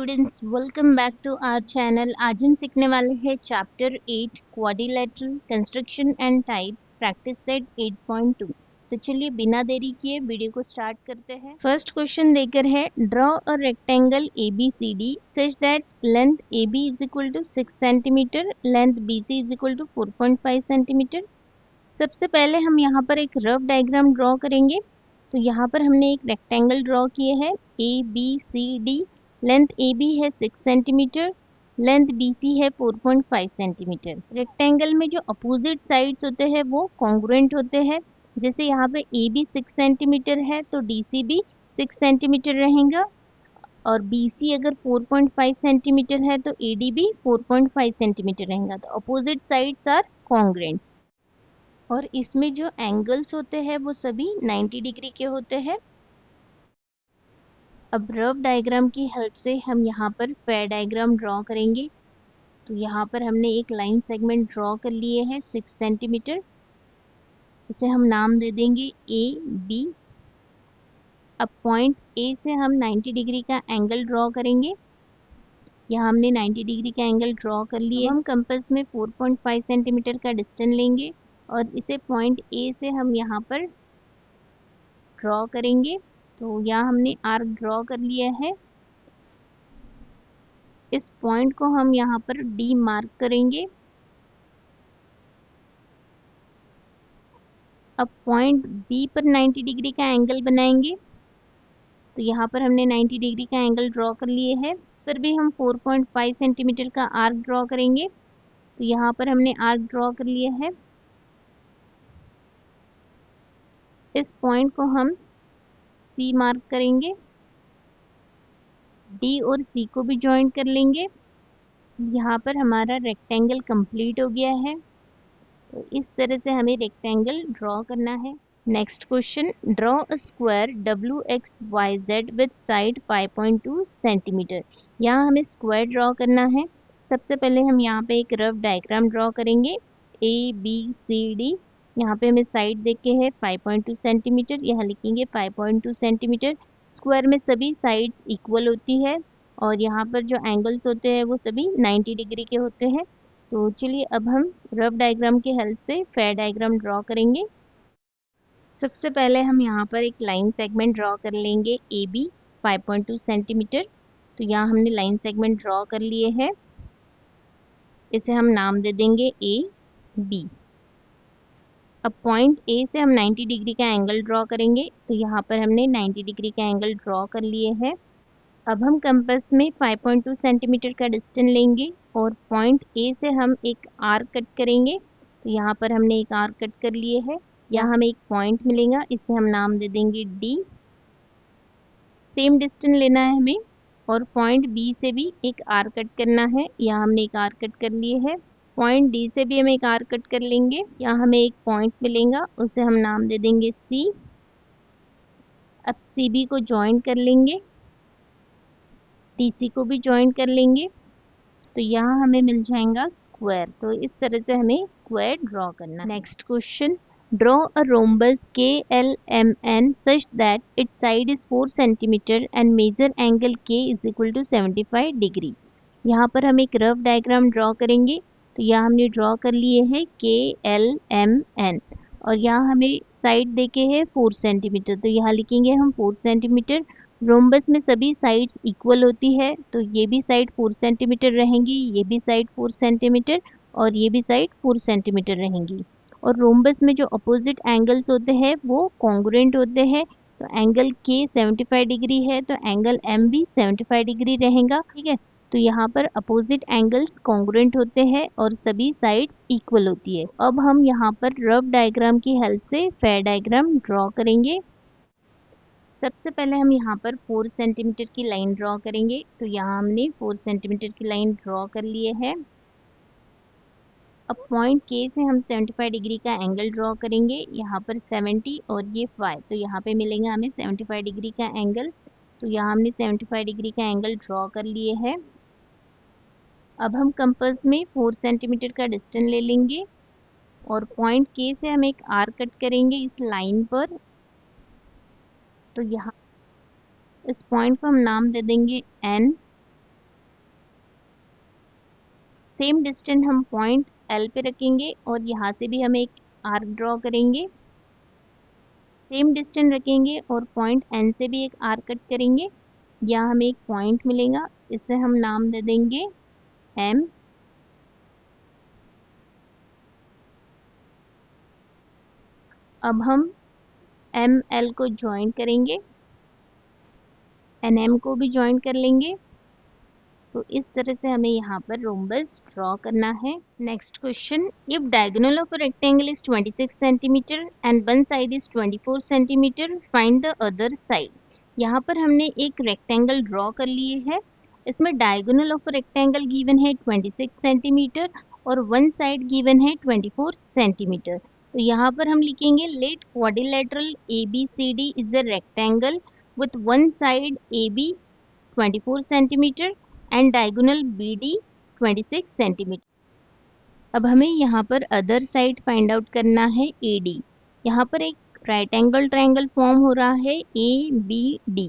Students, welcome back to our channel. आज हम सीखने वाले हैं chapter 8 quadrilateral construction and types practice set 8.2। तो चलिए बिना देरी किए वीडियो को स्टार्ट करते हैं। फर्स्ट क्वेश्चन देकर है, draw a rectangle ABCD such that length AB is equal to 6 centimetre, length BC is equal to 4.5 centimetre. सबसे पहले हम यहाँ पर एक रफ डायग्राम ड्रॉ करेंगे। तो यहाँ पर हमने एक रेक्टेंगल ड्रॉ किए है ABCD। लेंथ AB है 6 सेंटीमीटर, लेंथ BC है 4.5 सेंटीमीटर। रेक्टेंगल में जो अपोजिट साइड्स होते हैं वो कॉन्ग्रुएंट होते हैं। जैसे यहाँ पे AB 6 सेंटीमीटर है तो DC भी 6 सेंटीमीटर रहेगा, और BC अगर 4.5 सेंटीमीटर है तो AD भी 4.5 सेंटीमीटर रहेगा। तो अपोजिट साइड्स आर कॉन्ग्रुएंट्स। और इसमें जो एंगल्स होते हैं वो सभी 90 डिग्री के होते हैं। अब रफ डायग्राम की हेल्प से हम यहाँ पर फेयर डायग्राम ड्रॉ करेंगे। तो यहाँ पर हमने एक लाइन सेगमेंट ड्रॉ कर लिए है 6 सेंटीमीटर। इसे हम नाम दे देंगे AB। अब पॉइंट A से हम 90 डिग्री का एंगल ड्रॉ करेंगे। यहाँ हमने 90 डिग्री का एंगल ड्रॉ कर लिए। हम कंपास में 4.5 सेंटीमीटर का डिस्टेंस लेंगे और इसे पॉइंट A से हम यहाँ पर ड्रॉ करेंगे। तो यहाँ हमने आर्क ड्रॉ कर लिया है। इस पॉइंट को हम यहाँ पर D मार्क करेंगे। अब पॉइंट B पर 90 डिग्री का एंगल बनाएंगे। तो यहाँ पर हमने 90 डिग्री का एंगल ड्रॉ कर लिए है। फिर भी हम 4.5 सेंटीमीटर का आर्क ड्रॉ करेंगे। तो यहाँ पर हमने आर्क ड्रॉ कर लिया है। इस पॉइंट को हम C मार्क करेंगे। D और C को भी ज्वाइन कर लेंगे। यहाँ पर हमारा रेक्टेंगल कंप्लीट हो गया है। तो इस तरह से हमें रेक्टेंगल ड्रॉ करना है। Next question, draw a square WXYZ with side 5.2 centimetre. यहाँ हमें स्क्वायर ड्रॉ करना है। सबसे पहले हम यहाँ पे एक रफ डायग्राम ड्रॉ करेंगे ABCD। यहाँ पे हमें साइड देख के है 5.2 सेंटीमीटर, यहाँ लिखेंगे 5.2 सेंटीमीटर। स्क्वायर में सभी साइड्स इक्वल होती है और यहाँ पर जो एंगल्स होते हैं वो सभी 90 डिग्री के होते हैं। तो चलिए अब हम रफ डायग्राम की हेल्प से फेयर डायग्राम ड्रॉ करेंगे। सबसे पहले हम यहाँ पर एक लाइन सेगमेंट ड्रॉ कर लेंगे AB 5.2 सेंटीमीटर। तो यहाँ हमने लाइन सेगमेंट ड्रॉ कर लिए है। इसे हम नाम दे देंगे AB। अब पॉइंट A से हम 90 डिग्री का एंगल ड्रॉ करेंगे। तो यहाँ पर हमने 90 डिग्री का एंगल ड्रॉ कर लिए है। अब हम कंपास में 5.2 सेंटीमीटर का डिस्टेंस लेंगे और पॉइंट A से हम एक आर्क कट करेंगे। तो यहाँ पर हमने एक आर्क कट कर लिए है। यहाँ हमें एक पॉइंट मिलेगा, इसे हम नाम दे देंगे D। सेम डिस्टेंस लेना है हमें और पॉइंट B से भी एक आर्क कट करना है। यहाँ हमने एक आर्क कट कर लिए है। पॉइंट D से भी हम एक आर्क कट कर लेंगे। यहाँ हमें एक पॉइंट मिलेगा, उसे हम नाम दे देंगे C। अब CB को ज्वाइन कर लेंगे, DC को भी ज्वाइन कर लेंगे। तो यहाँ हमें मिल जाएगा स्क्वायर। तो इस तरह से हमें स्क्वायर ड्रॉ करना है। Next question, draw a rhombus KLMN such that its side is 4 centimetre and measure angle K is equal to 75 degree. यहाँ पर हम एक रफ डायग्राम ड्रॉ करेंगे। तो यहाँ हमने ड्रॉ कर लिए है KLMN और यहाँ हमें साइड देके है 4 सेंटीमीटर। तो यहाँ लिखेंगे हम 4 सेंटीमीटर। रोम्बस में सभी साइड्स इक्वल होती है, तो ये भी साइड 4 सेंटीमीटर रहेंगी, ये भी साइड 4 सेंटीमीटर और ये भी साइड 4 सेंटीमीटर रहेंगी। और रोम्बस में जो अपोजिट एंगल्स होते हैं वो कॉन्ग्रुएंट होते हैं। तो एंगल K 75 डिग्री है तो एंगल M भी 75 डिग्री रहेगा। ठीक है, तो यहाँ पर अपोजिट एंगल्स कॉन्ग्रुएंट होते हैं और सभी साइड्स इक्वल होती है। अब हम यहाँ पर रफ डायग्राम की हेल्प से फेयर डायग्राम ड्रॉ करेंगे। सबसे पहले हम यहाँ पर 4 सेंटीमीटर की लाइन ड्रॉ करेंगे। तो यहाँ हमने 4 सेंटीमीटर की लाइन ड्रॉ कर लिए है। अब पॉइंट K से हम 75 डिग्री का एंगल ड्रॉ करेंगे। यहाँ पर 70 और ये 5, तो यहाँ पे मिलेगा हमें 75 डिग्री का एंगल। तो यहाँ हमने 75 डिग्री का एंगल ड्रॉ कर लिए है। अब हम कंपास में 4 सेंटीमीटर का डिस्टेंस ले लेंगे और पॉइंट K से हम एक आर्क कट करेंगे इस लाइन पर। तो यहाँ इस पॉइंट को हम नाम दे देंगे N सेम डिस्टेंस हम पॉइंट एल पे रखेंगे और यहाँ से भी हम एक आर्क ड्रॉ करेंगे। सेम डिस्टेंस रखेंगे और पॉइंट एन से भी एक आर्क कट करेंगे। यहाँ हमें एक पॉइंट मिलेगा, इसे हम नाम दे देंगे एम। अब हम एम एल को ज्वाइन करेंगे, एन एम को भी ज्वाइन कर लेंगे। तो इस तरह से हमें यहाँ पर रोम्बस ड्रॉ करना है। Next question, if diagonal of a rectangle is 26 centimetre and one side is 24 centimetre, find the other side. यहाँ पर हमने एक रेक्टेंगल ड्रॉ कर लिए है। इसमें diagonal of a rectangle given है 26 सेंटीमीटर और वन साइड गिवन है 24 सेंटीमीटर। तो यहाँ पर हम लिखेंगे let quadrilateral ABCD is a rectangle with one side AB 24 centimetre and diagonal BD 26 centimetre. अब हमें यहाँ पर अदर साइड फाइंड आउट करना है AD। यहाँ पर एक राइट एंगल ट्रायंगल फॉर्म हो रहा है ABD,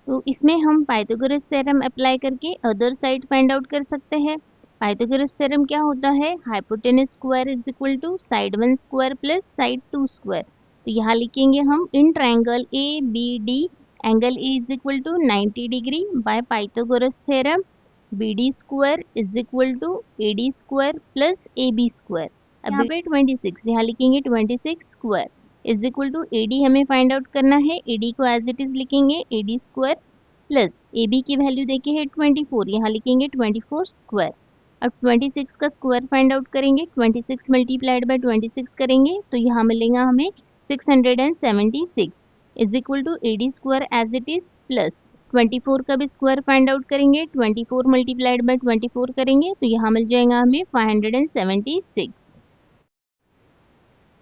तो इसमें हम पाइथागोरस थ्योरम अप्लाई करके अदर साइड फाइंड आउट कर सकते हैं। पाइथागोरस थ्योरम क्या होता है, hypotenuse square is equal to side 1 square plus side 2 square. तो यहाँ लिखेंगे हम in triangle ABD angle A is equal to 90 degree by Pythagoras theorem BD square is equal to AD square plus AB square. अब यहाँ पे 26, यहाँ लिखेंगे 26 square is equal to AD हमें फाइंड आउट करना है, AD को एज इट इज लिखेंगे AD स्क्वायर प्लस AB की वैल्यू देखे है 24, यहाँ लिखेंगे 24 स्क्वायर। अब 26 का स्क्वायर फाइंड आउट करेंगे, 26 मल्टीप्लाइड बाय 26 करेंगे तो यहाँ मिलेगा हमें 676 is equal to AD square as it is plus 24 का भी स्क्वायर फाइंड आउट करेंगे, 24 मल्टीप्लाइड बाय 24 करेंगे तो यहाँ मिल जाएगा हमें 576।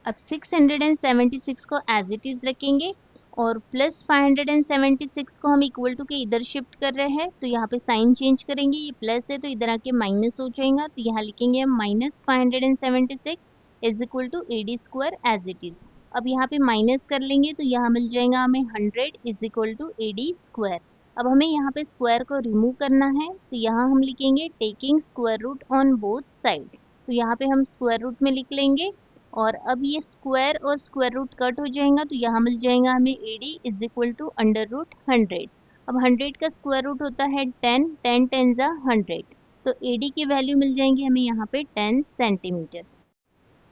अब 676 को एज इट इज रखेंगे और प्लस 576 को हम इक्वल टू के इधर शिफ्ट कर रहे हैं, तो यहाँ पे साइन चेंज करेंगे, ये प्लस है तो इधर आके माइनस हो जाएगा, तो यहाँ लिखेंगे हम minus 576 is equal to AD square as it is. अब यहाँ पे माइनस कर लेंगे तो यहाँ मिल जाएगा हमें 100 is equal to AD square. अब हमें यहाँ पे स्क्वायर को रिमूव करना है, तो यहाँ हम लिखेंगे taking square root on both side. तो यहाँ पे हम स्क्वायर रूट में लिख लेंगे और अब ये स्क्वायर और स्क्वायर रूट कट हो जाएगा, तो यहाँ मिल जाएगा हमें AD is equal to under root 100। अब 100 का स्क्वायर रूट होता है 10, 10 10 जा 100, तो AD की वैल्यू मिल जाएंगी हमें यहाँ पे 10 सेंटीमीटर।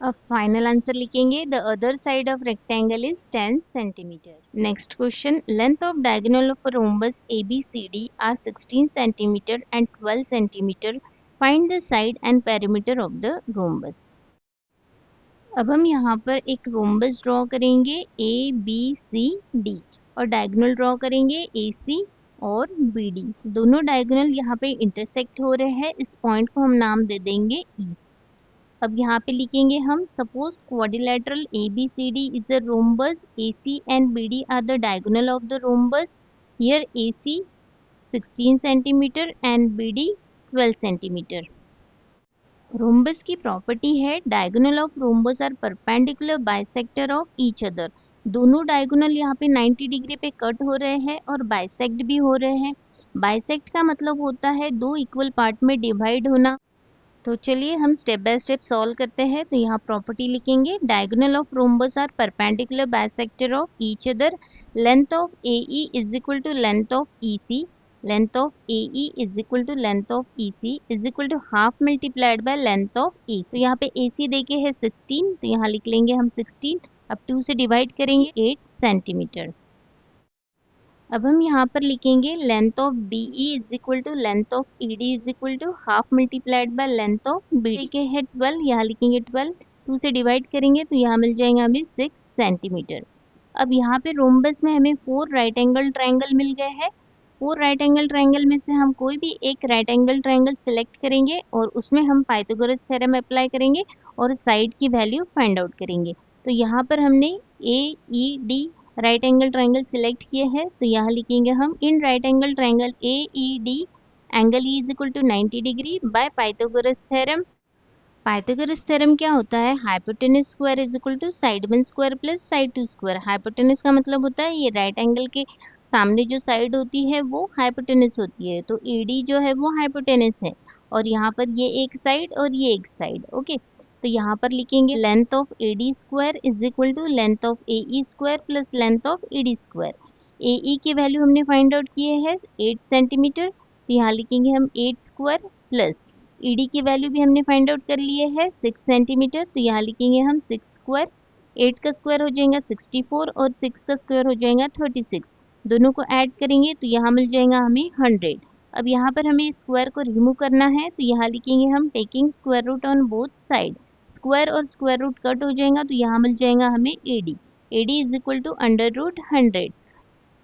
अब फाइनल आंसर लिखेंगे, the other side of rectangle is 10 centimetre. Next question, length of diagonal of rhombus ABCD are 16 centimetre and 12 centimetre, find the side and perimeter of the rhombus. अब हम यहाँ पर एक रोम्बस ड्रॉ करेंगे ABCD और diagonal draw करेंगे AC और BD। दोनों डायगोनल यहाँ पे इंटरसेक्ट हो रहे हैं, इस पॉइंट को हम नाम दे देंगे E। अब यहाँ पे लिखेंगे हम, suppose quadrilateral ABCD is the rhombus, AC and BD are the diagonal of the rhombus. Here AC 16 centimetre and BD 12 centimetre. Rhombus की प्रॉपर्टी है diagonal of rhombus are perpendicular bisector of each other. दोनों diagonal यहाँ पे 90 degree पे cut हो रहे हैं और बाइसेक्ट भी हो रहे हैं। बाइसेक्ट का मतलब होता है दो इक्वल पार्ट में डिवाइड होना। तो चलिए हम स्टेप बाय स्टेप सॉल्व करते हैं। तो यहाँ प्रॉपर्टी लिखेंगे, diagonal of rhombus are perpendicular bisector of each other, length of AE is equal to length of EC, length of AE is equal to length of EC is equal to half multiplied by length of AC। तो यहाँ पे AC देके है 16, तो यहाँ लिख लेंगे हम 16। अब 2 से डिवाइड करेंगे 8 सेंटीमीटर। अब हम यहाँ पर लिखेंगे length of BE is equal to length of ED is equal to half multiplied by length of BD के है 12, यहाँ लिखेंगे 12। 2 से डिवाइड करेंगे तो यहाँ मिल जाएगा हमें 6 सेंटीमीटर। अब यहाँ पे रोम्बस में हमें 4 राइट एंगल ट्रायंगल मिल गए हैं। 4 राइट एंगल ट्रायंगल में से हम कोई भी एक राइट एंगल ट्रायंगल सिलेक्ट करेंगे और उसमें हम पाइथागोरस थ्योरम अप्लाई करेंगे और साइड की वैल्यू फाइंड आउट करेंगे। तो यहाँ पर हमने AED right angle triangle select किए हैं, तो यहाँ लिखेंगे हम, in right angle triangle AED angle E is equal to 90 degree by Pythagoras theorem. Pythagoras theorem क्या होता है, hypotenuse square is equal to side 1 square plus side 2 square. Hypotenuse का मतलब होता है ये राइट एंगल के सामने जो साइड होती है वो हाइपोटेनस होती है, तो AD जो है वो हाइपोटेनस है और यहाँ पर ये एक साइड और ये एक साइड। ओके, तो यहाँ पर लिखेंगे length of A D square is equal to length of A E square plus length of A D square. A E की वैल्यू हमने फाइंड आउट किए हैं 8 सेंटीमीटर, तो यहाँ लिखेंगे हम 8 स्क्वायर प्लस ई डी की वैल्यू भी हमने फाइंड आउट कर लिए है 6 सेंटीमीटर, तो यहाँ लिखेंगे हम 6 स्क्वायर। 8 का स्क्वायर हो जाएगा 64 और 6 का स्क्वायर हो जाएगा 36। दोनों को ऐड करेंगे तो यहाँ मिल जाएगा हमें 100। अब यहाँ पर हमें स्क्वायर को रिमूव करना है, तो यहाँ लिखेंगे हम taking square root on both side. Square और स्क्वायर रूट कट हो जाएगा, तो यहाँ मिल जाएगा हमें AD. AD is equal to under root 100।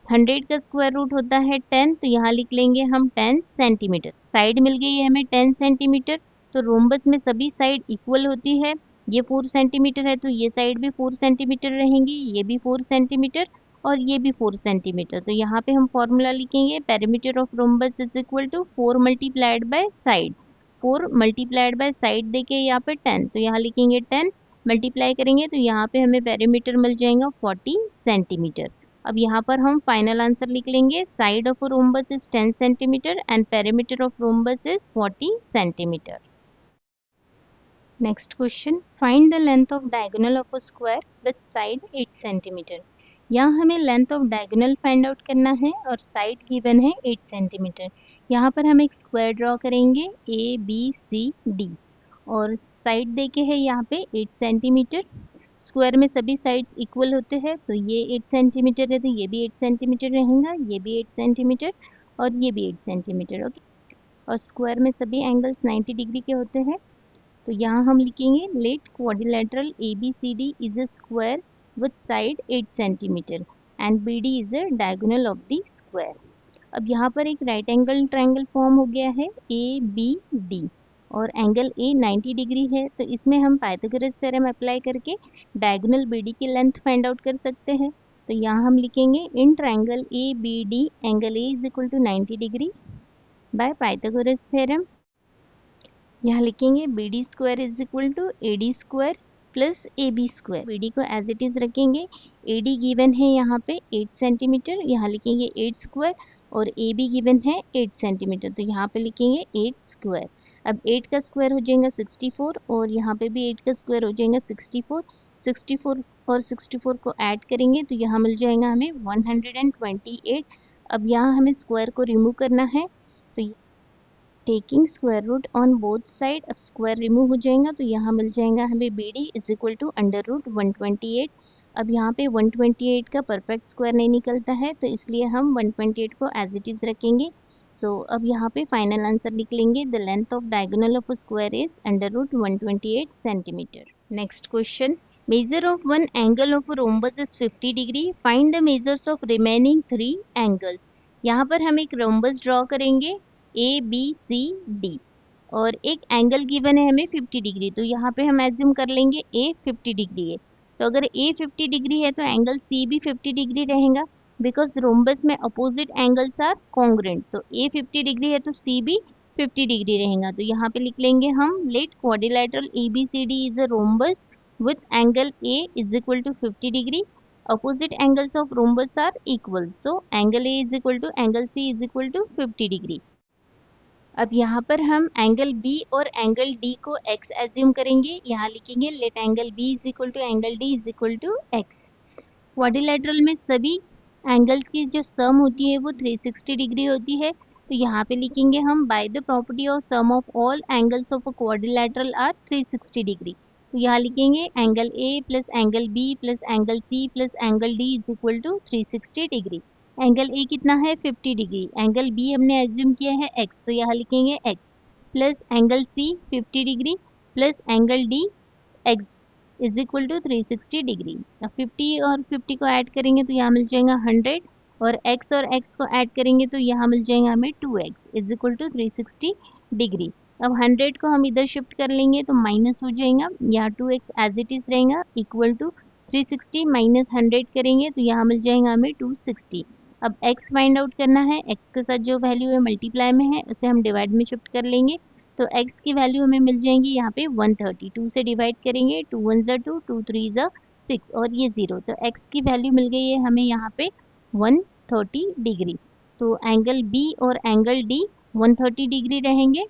100 का स्क्वायर रूट होता है 10, तो यहाँ लिख लेंगे हम 10 सेंटीमीटर। साइड मिल गई है हमें 10 सेंटीमीटर, तो रोम्बस में सभी साइड इक्वल होती है। ये 4 सेंटीमीटर है तो ये साइड भी 4 सेंटीमीटर रहेंगी, ये भी 4 सेंटीमीटर और ये भी 4 सेंटीमीटर। तो यहाँ पे हम फॉर्मूला लिखेंगे perimeter of rhombus is equal to 4 multiplied by side. 4 multiplied by side देके यहाँ पे 10, तो यहाँ लिखेंगे 10 मल्टीप्लाई करेंगे तो यहाँ पे हमें पेरीमीटर मिल जाएगा 40 सेंटीमीटर। अब यहाँ पर हम फाइनल आंसर लिख लेंगे side of rhombus is 10 centimetre and perimeter of rhombus is 40 centimetre. Next question, find the length of diagonal of a square with side 8 centimetre. यहाँ हमें length of diagonal find out करना है और side given है 8 centimetre. यहाँ पर हम एक स्क्वायर ड्रॉ करेंगे ए बी सी डी और साइड देके है यहाँ पे 8 सेंटीमीटर। स्क्वायर में सभी साइड्स इक्वल होते हैं, तो ये 8 सेंटीमीटर है तो ये भी 8 सेंटीमीटर रहेगा, ये भी 8 सेंटीमीटर और ये भी 8 सेंटीमीटर। ओके, और स्क्वायर में सभी एंगल्स 90 डिग्री के होते हैं, तो यहाँ हम लिखेंगे let quadrilateral A B C D is a square with side 8 centimetre and B D is a diagonal of the square. अब यहाँ पर एक राइट एंगल ट्रायंगल फॉर्म हो गया है ए बी डी और एंगल ए 90 डिग्री है, तो इसमें हम पाइथागोरस थ्योरम अप्लाई करके डायगोनल बी डी की लेंथ फाइंड आउट कर सकते हैं। तो यहाँ हम लिखेंगे in triangle A B D angle A is equal to 90 degree by Pythagoras theorem. यहाँ लिखेंगे B D square is equal to A D square plus A B square. B D को एज इट इज रखेंगे, A D given है यहाँ पे 8 centimetre, यहाँ लिखेंगे 8 square और ए बी गिवन है 8 सेंटीमीटर, तो यहाँ पे लिखेंगे 8 स्क्वायर। अब 8 का स्क्वायर हो जाएगा 64 और यहाँ पे भी 8 का स्क्वायर हो जाएगा 64। 64 और 64 को ऐड करेंगे तो यहाँ मिल जाएगा हमें 128। अब यहाँ हमें स्क्वायर को रिमूव करना है, तो taking square root on both side. अब स्क्वायर रिमूव हो जाएगा तो यहाँ मिल जाएगा हमें B D is equal to under root 128। अब यहाँ पे 128 का परफेक्ट स्क्वायर नहीं निकलता है, तो इसलिए हम 128 को एज इट इज रखेंगे। सो अब यहाँ पे फाइनल आंसर लिख लेंगे the length of diagonal of square is under root 128 centimetre. Next question, measure of one angle of a rhombus is 50 degree, find the measures of remaining 3 angles। यहाँ पर हम एक रोम्बस ड्रॉ करेंगे ए B C D और एक angle given है हमें 50 degree, तो यहाँ पे हम एज्यूम कर लेंगे ए 50 डिग्री है। तो अगर ए 50 डिग्री है तो एंगल सी भी 50 डिग्री रहेगा, बिकॉज रोम्बस में अपोजिट एंगल्स आर कॉन्ग्रुएंट, तो ए 50 डिग्री है तो सी भी 50 डिग्री रहेगा। तो यहाँ पे लिख लेंगे हम let quadrilateral A B C D is a rhombus with angle A is equal to 50 degree. Opposite angles of rhombus are equal. So angle A is equal to angle C is equal to 50 degree. अब यहाँ पर हम angle B और angle D को x assume करेंगे। यहाँ लिखेंगे let angle B is equal to angle D is equal to x। Quadrilateral में सभी एंगल्स की जो सम होती है वो 360 डिग्री होती है, तो यहाँ पे लिखेंगे हम by the property of sum of all angles of a quadrilateral are 360 degree. तो यहाँ लिखेंगे angle A plus angle B plus angle C plus angle D is equal to 360 degree. Angle A कितना है 50 डिग्री, एंगल बी हमने assume किया है x, तो यहाँ लिखेंगे x plus angle C 50 degree plus angle D x is equal to 360 degree. अब 50 और 50 को ऐड करेंगे तो यहाँ मिल जाएगा 100 और x को ऐड करेंगे तो यहाँ मिल जाएगा हमें 2x is equal to 360 degree. अब 100 को हम इधर शिफ्ट कर लेंगे तो माइनस हो जाएगा, यहाँ 2x एज इट इज रहेगा इक्वल टू 360 माइनस 100 करेंगे तो यहाँ मिल जाएगा हमें 260। अब x फाइंड आउट करना है, x के साथ जो वैल्यू है मल्टीप्लाई में है उसे हम डिवाइड में शिफ्ट कर लेंगे, तो x की वैल्यू हमें मिल जाएंगी यहाँ पे 130। 2 से डिवाइड करेंगे 2 1 ज़ा 2 2 3 ज़ा 6 और ये 0, तो x की वैल्यू मिल गई है हमें यहाँ पे 130 डिग्री। तो एंगल B और एंगल D 130 डिग्री रहेंगे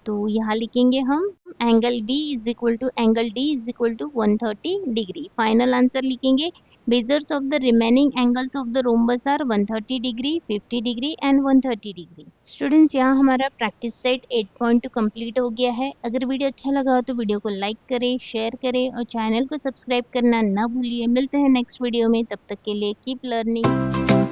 तो यहाँ लिखेंगे हम angle B is equal to angle D is equal to 130 degree. Final answer लिखेंगे measures of the remaining angles of the rhombus are 130 degree, 50 degree and 130 degree. Students, यहाँ हमारा practice set 8.2 complete हो गया है। अगर वीडियो अच्छा लगा हो तो वीडियो को लाइक करें, शेयर करें और चैनल को सब्सक्राइब करना ना भूलिए। मिलते हैं नेक्स्ट वीडियो में, तब तक के लिए कीप लर्निंग।